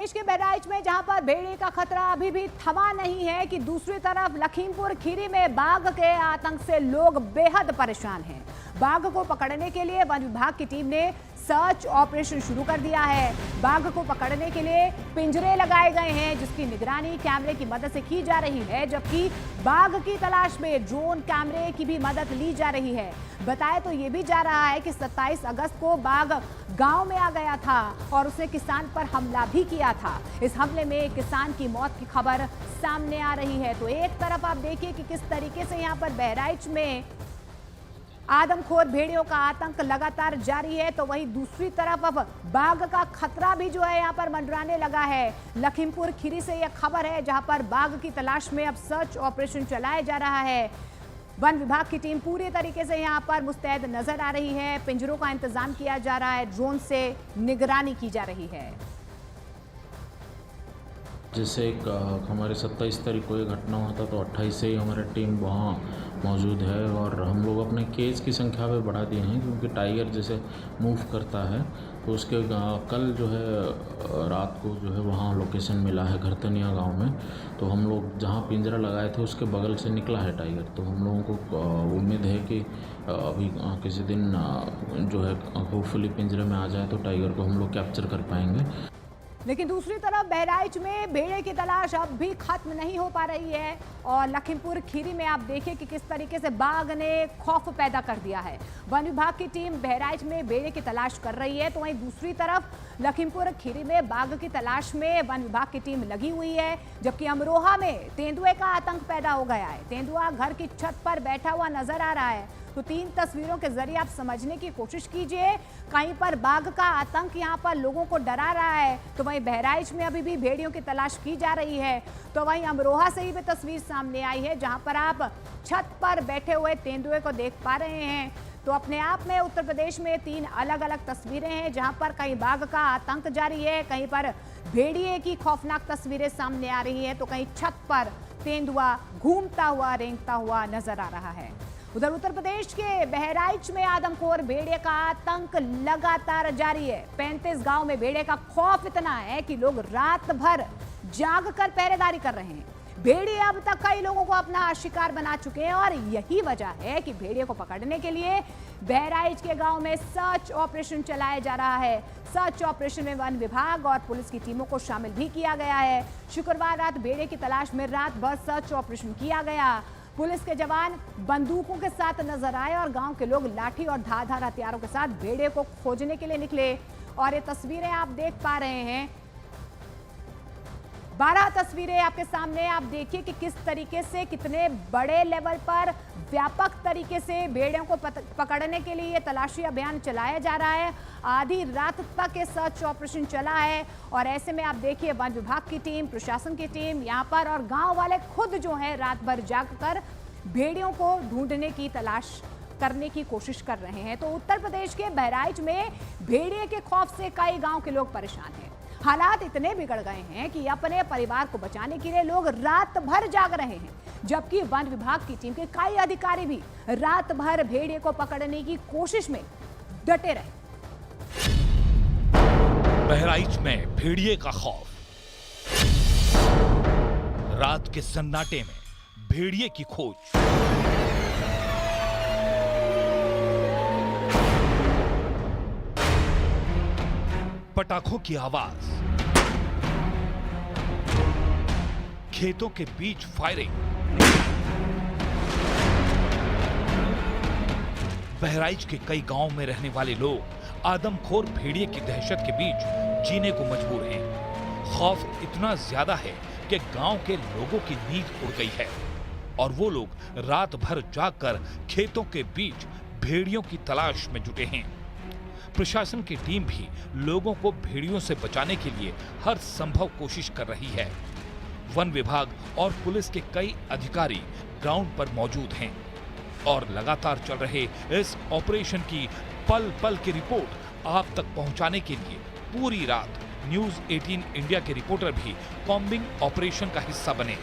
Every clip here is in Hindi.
प्रदेश के बहराइच में जहां पर भेड़िए का खतरा अभी भी थमा नहीं है कि दूसरी तरफ लखीमपुर खीरी में बाघ के आतंक से लोग बेहद परेशान हैं। बाघ को पकड़ने के लिए वन विभाग की टीम ने सर्च ऑपरेशन शुरू कर दिया है। बाघ को पकड़ने के लिए पिंजरे लगाए गए हैं जिसकी निगरानी कैमरे की मदद से की जा रही है, जबकि बाघ की तलाश में ड्रोन कैमरे की भी मदद ली जा रही है। बताया तो ये भी जा रहा है कि 27 अगस्त को बाघ गांव में आ गया था और उसने किसान पर हमला भी किया था। इस हमले में एक किसान की मौत की खबर सामने आ रही है। तो एक तरफ आप देखिए कि किस तरीके से यहाँ पर बहराइच में आदमखोर भेड़ियों का आतंक लगातार जारी है, तो वहीं दूसरी तरफ अब बाघ का खतरा भी जो है यहाँ पर मंडराने लगा है। लखीमपुर खीरी से यह खबर है जहां पर बाघ की तलाश में अब सर्च ऑपरेशन चलाया जा रहा है। वन विभाग की टीम पूरी तरीके से यहाँ पर मुस्तैद नजर आ रही है। पिंजरों का इंतजाम किया जा रहा है, ड्रोन से निगरानी की जा रही है। जैसे एक हमारे 27 तारीख को ये घटना हुआ था, तो 28 से ही हमारी टीम वहाँ मौजूद है और हम लोग अपने केज की संख्या पे बढ़ा दिए हैं, क्योंकि टाइगर जैसे मूव करता है तो उसके कल जो है रात को जो है वहाँ लोकेशन मिला है घरतनिया गांव में। तो हम लोग जहाँ पिंजरा लगाए थे उसके बगल से निकला है टाइगर। तो हम लोगों को उम्मीद है कि अभी किसी दिन जो है होपफुली पिंजरे में आ जाए तो टाइगर को हम लोग कैप्चर कर पाएंगे। लेकिन दूसरी तरफ बहराइच में भेड़िए की तलाश अब भी खत्म नहीं हो पा रही है और लखीमपुर खीरी में आप देखिए कि किस तरीके से बाघ ने खौफ पैदा कर दिया है। वन विभाग की टीम बहराइच में भेड़िए की तलाश कर रही है, तो वहीं दूसरी तरफ लखीमपुर खीरी में बाघ की तलाश में वन विभाग की टीम लगी हुई है। जबकि अमरोहा में तेंदुए का आतंक पैदा हो गया है। तेंदुआ घर की छत पर बैठा हुआ नजर आ रहा है। तो 3 तस्वीरों के जरिए आप समझने की कोशिश कीजिए, कहीं पर बाघ का आतंक यहां पर लोगों को डरा रहा है, तो वहीं बहराइच में अभी भी भेड़ियों की तलाश की जा रही है। तो वहीं अमरोहा से ही भी तस्वीर सामने आई है जहां पर आप छत पर बैठे हुए तेंदुए को देख पा रहे हैं। तो अपने आप में उत्तर प्रदेश में 3 अलग अलग तस्वीरें हैं जहां पर कहीं बाघ का आतंक जारी है, कहीं पर भेड़िए की खौफनाक तस्वीरें सामने आ रही है, तो कहीं छत पर तेंदुआ घूमता हुआ रेंगता हुआ नजर आ रहा है। उधर उत्तर प्रदेश के बहराइच में आदमखोर भेड़िए का आतंक लगातार जारी है। 35 गांव में भेड़िए का खौफ इतना है कि लोग रात भर जाग कर पहरेदारी कर रहे हैं। भेड़िए अब तक कई लोगों को अपना शिकार बना चुके हैं और यही वजह है कि भेड़िए को पकड़ने के लिए बहराइच के गांव में सर्च ऑपरेशन चलाया जा रहा है। सर्च ऑपरेशन में वन विभाग और पुलिस की टीमों को शामिल भी किया गया है। शुक्रवार रात भेड़िए की तलाश में रात भर सर्च ऑपरेशन किया गया। पुलिस के जवान बंदूकों के साथ नजर आए और गांव के लोग लाठी और धारदार हथियारों के साथ भेड़िए को खोजने के लिए निकले। और ये तस्वीरें आप देख पा रहे हैं, 12 तस्वीरें आपके सामने। आप देखिए कि किस तरीके से कितने बड़े लेवल पर व्यापक तरीके से भेड़ियों को पकड़ने के लिए ये तलाशी अभियान चलाया जा रहा है। आधी रात तक ये सर्च ऑपरेशन चला है और ऐसे में आप देखिए वन विभाग की टीम, प्रशासन की टीम यहाँ पर और गांव वाले खुद जो है रात भर जागकर भेड़ियों को ढूंढने की तलाश करने की कोशिश कर रहे हैं। तो उत्तर प्रदेश के बहराइच में भेड़िए के खौफ से कई गांव के लोग परेशान हैं। हालात इतने बिगड़ गए हैं कि अपने परिवार को बचाने के लिए लोग रात भर जाग रहे हैं, जबकि वन विभाग की टीम के कई अधिकारी भी रात भर भेड़िए को पकड़ने की कोशिश में डटे रहे। बहराइच में भेड़िए का खौफ, रात के सन्नाटे में भेड़िए की खोज। पटाखों की आवाज, खेतों के बीच फायरिंग। बहराइच के कई गांवों में रहने वाले लोग आदमखोर भेड़िए की दहशत के बीच जीने को मजबूर हैं। खौफ इतना ज्यादा है कि गांव के लोगों की नींद उड़ गई है और वो लोग रात भर जागकर खेतों के बीच भेड़ियों की तलाश में जुटे हैं। प्रशासन की टीम भी लोगों को भेड़ियों से बचाने के लिए हर संभव कोशिश कर रही है। वन विभाग और पुलिस के कई अधिकारी ग्राउंड पर मौजूद हैं और लगातार चल रहे इस ऑपरेशन की पल पल की रिपोर्ट आप तक पहुंचाने के लिए पूरी रात न्यूज़ 18 इंडिया के रिपोर्टर भी कॉम्बिंग ऑपरेशन का हिस्सा बने।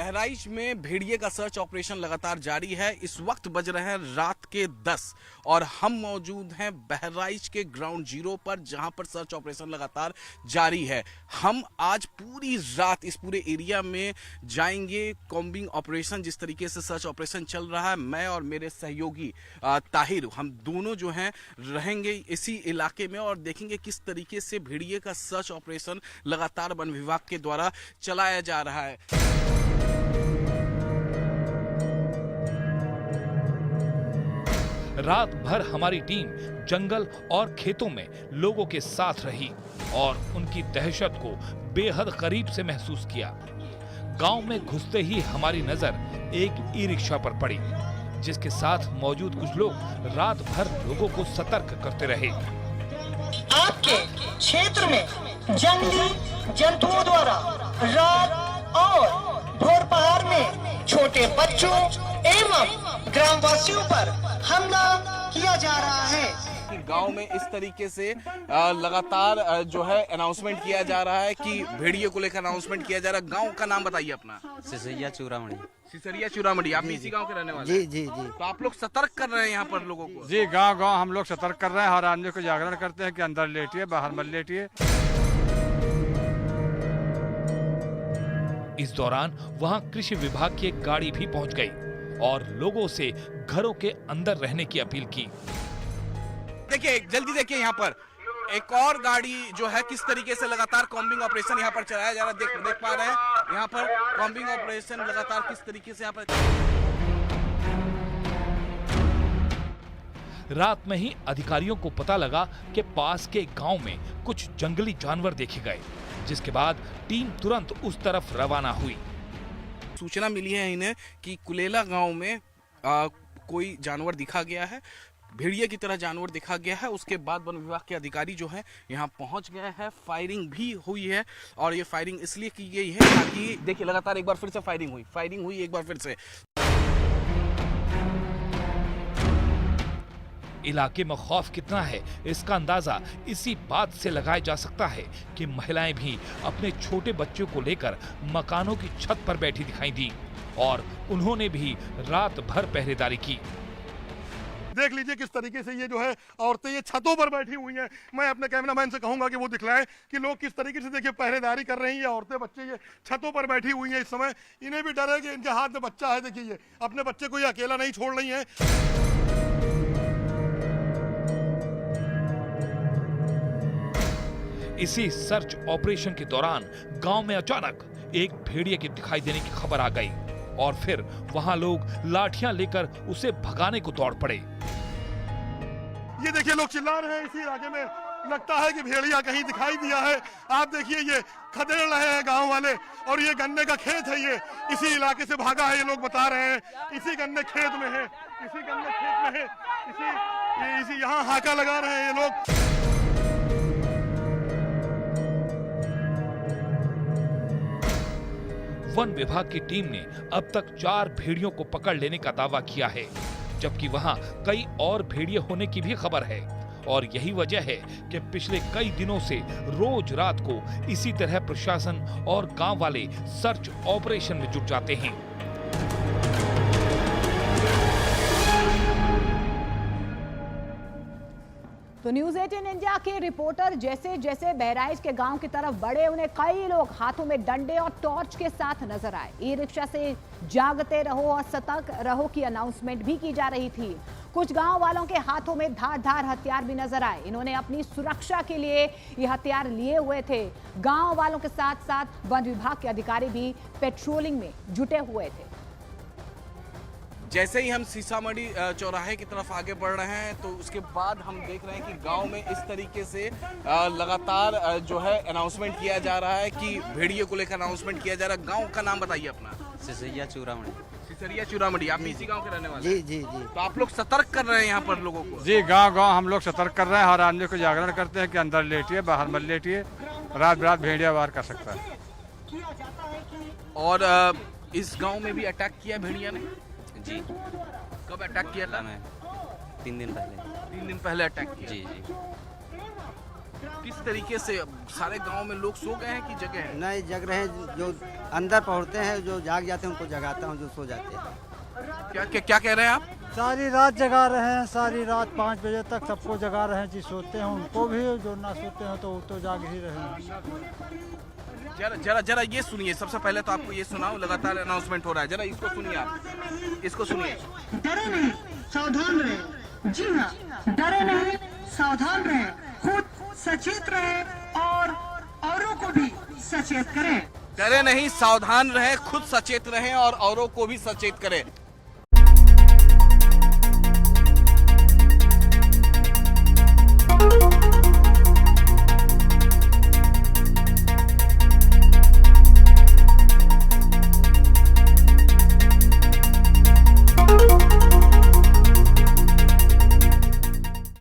बहराइच में भेड़िए का सर्च ऑपरेशन लगातार जारी है। इस वक्त बज रहे हैं रात के 10 और हम मौजूद हैं बहराइच के ग्राउंड जीरो पर, जहां पर सर्च ऑपरेशन लगातार जारी है। हम आज पूरी रात इस पूरे एरिया में जाएंगे। कॉम्बिंग ऑपरेशन, जिस तरीके से सर्च ऑपरेशन चल रहा है, मैं और मेरे सहयोगी ताहिर, हम दोनों जो हैं रहेंगे इसी इलाके में और देखेंगे किस तरीके से भेड़िए का सर्च ऑपरेशन लगातार वन विभाग के द्वारा चलाया जा रहा है। रात भर हमारी टीम जंगल और खेतों में लोगों के साथ रही और उनकी दहशत को बेहद करीब से महसूस किया। गांव में घुसते ही हमारी नजर एक ई रिक्शा पर पड़ी, जिसके साथ मौजूद कुछ लोग रात भर लोगों को सतर्क करते रहे। आपके क्षेत्र में जंगली जंतुओं द्वारा रात और भोर पहाड़ में छोटे बच्चों एवं ग्रामवासियों पर हमला किया जा रहा है। गांव में इस तरीके से लगातार जो है अनाउंसमेंट किया जा रहा है कि भेड़िए को लेकर अनाउंसमेंट किया जा रहा है। गांव का नाम बताइए अपना। सिसरिया चूड़ामणि। सिसरिया चूड़ामणि। आप इसी गांव के रहने वाले? जी जी जी। तो आप लोग सतर्क कर रहे हैं यहाँ पर लोगों को? जी, गांव हम लोग सतर्क कर रहे हैं। हर आदमी को जागरण करते हैं कि अंदर लेटिए, बाहर मत लेटिए। इस दौरान वहां कृषि विभाग की एक गाड़ी भी पहुंच गई और लोगों से घरों के अंदर रहने की अपील की। देखिए, जल्दी देखिए, यहाँ पर एक और गाड़ी जो है किस तरीके से लगातार कॉम्बिंग ऑपरेशन यहाँ पर चलाया जा रहा है। देख पा रहे हैं यहाँ पर कॉम्बिंग ऑपरेशन लगातार किस तरीके से यहाँ पर। रात में ही अधिकारियों को पता लगा कि पास के गांव में कुछ जंगली जानवर देखे गए, जिसके बाद टीम तुरंत उस तरफ रवाना हुई। सूचना मिली है इन्हें कि कुलेला गांव में कोई जानवर दिखा गया है, भेड़िए की तरह जानवर दिखा गया है। उसके बाद वन विभाग के अधिकारी जो है यहाँ पहुंच गए हैं। फायरिंग भी हुई है और ये फायरिंग इसलिए की गई है ताकि देखिए लगातार एक बार फिर से फायरिंग हुई एक बार फिर से। इलाके में खौफ कितना है, इसका अंदाजा इसी बात से लगाया जा सकता है कि महिलाएं भी अपने छोटे बच्चों को लेकर मकानों की छत पर बैठी दिखाई दी और उन्होंने भी रात भर पहरेदारी की। देख लीजिए किस तरीके से ये जो है औरतें ये छतों पर बैठी हुई हैं। मैं अपने कैमरामैन से कहूंगा कि वो दिखलाएं कि लोग किस तरीके से देखिए पहरेदारी कर रही हैं। औरतें बच्चे ये छतों पर बैठी हुई हैं। इस समय इन्हें भी डर है कि इनके हाथ में बच्चा है। देखिए, ये अपने बच्चे को ये अकेला नहीं छोड़ रही है। इसी सर्च ऑपरेशन के दौरान गांव में अचानक एक भेड़िए के दिखाई देने की खबर आ गई और फिर वहां लोग लाठियां लेकर उसे भगाने को दौड़ पड़े। ये देखिए, लोग चिल्ला रहे हैं। इसी इलाके में लगता है कि भेड़िया कहीं दिखाई दिया है। आप देखिए, ये खदेड़ रहे हैं गांव वाले और ये गन्ने का खेत है। ये इसी इलाके से भागा है, ये लोग बता रहे हैं। इसी गन्ने खेत में है, इसी यहाँ हाका लगा रहे हैं ये लोग। वन विभाग की टीम ने अब तक 4 भेड़ियों को पकड़ लेने का दावा किया है, जबकि वहां कई और भेड़िए होने की भी खबर है और यही वजह है कि पिछले कई दिनों से रोज रात को इसी तरह प्रशासन और गांव वाले सर्च ऑपरेशन में जुट जाते हैं। तो न्यूज 18 इंडिया के रिपोर्टर जैसे जैसे बहराइच के गांव की तरफ बढ़े, उन्हें कई लोग हाथों में डंडे और टॉर्च के साथ नजर आए। ई रिक्शा से जागते रहो और सतर्क रहो की अनाउंसमेंट भी की जा रही थी। कुछ गांव वालों के हाथों में धारदार हथियार भी नजर आए। इन्होंने अपनी सुरक्षा के लिए ये हथियार लिए हुए थे। गांव वालों के साथ साथ वन विभाग के अधिकारी भी पेट्रोलिंग में जुटे हुए थे। जैसे ही हम सीसामढ़ी चौराहे की तरफ आगे बढ़ रहे हैं तो उसके बाद हम देख रहे हैं कि गांव में इस तरीके से लगातार जो है अनाउंसमेंट किया जा रहा है कि भेड़िए को लेकर अनाउंसमेंट किया जा रहा है। गांव का नाम बताइए अपना। सिसरिया चूड़ामणि। सिसरिया चूड़ामणि। आप इसी गांव के रहने वाले? जी जी जी। तो आप लोग सतर्क कर रहे हैं यहाँ पर लोगों को? जी, गांव हम लोग सतर्क कर रहे हैं। हर आदमी को जागरण करते हैं कि अंदर लेटिए, बाहर मत लेटिए। रात भेड़िया वार कर सकता है। और इस गाँव में भी अटैक किया भेड़िया ने? जी। कब अटैक किया था? 3 दिन पहले। 3 दिन पहले अटैक किया। जी जी। किस तरीके से सारे गांव में लोग सो गए हैं कि जगह है? नहीं जग रहे हैं, जो अंदर पहुंचते हैं, जो जाग जाते हैं उनको जगाता हूँ, जो सो जाते हैं। क्या कह रहे हैं आप? सारी रात जगा रहे हैं, सारी रात 5 बजे तक सबको जगा रहे हैं, जी सोते हैं उनको भी, जो ना सोते हैं तो वो तो जाग ही रहे हैं। जरा ये सुनिए, सबसे पहले तो आपको ये सुनाओ, लगातार अनाउंसमेंट हो रहा है, जरा इसको सुनिए आप, इसको सुनिए। डरे नहीं, सावधान रहे। जी हाँ, डरे नहीं, सावधान रहे, खुद सचेत रहे और औरों को भी सचेत करें। डरे नहीं, सावधान रहे, खुद सचेत रहें और औरों को भी सचेत करें।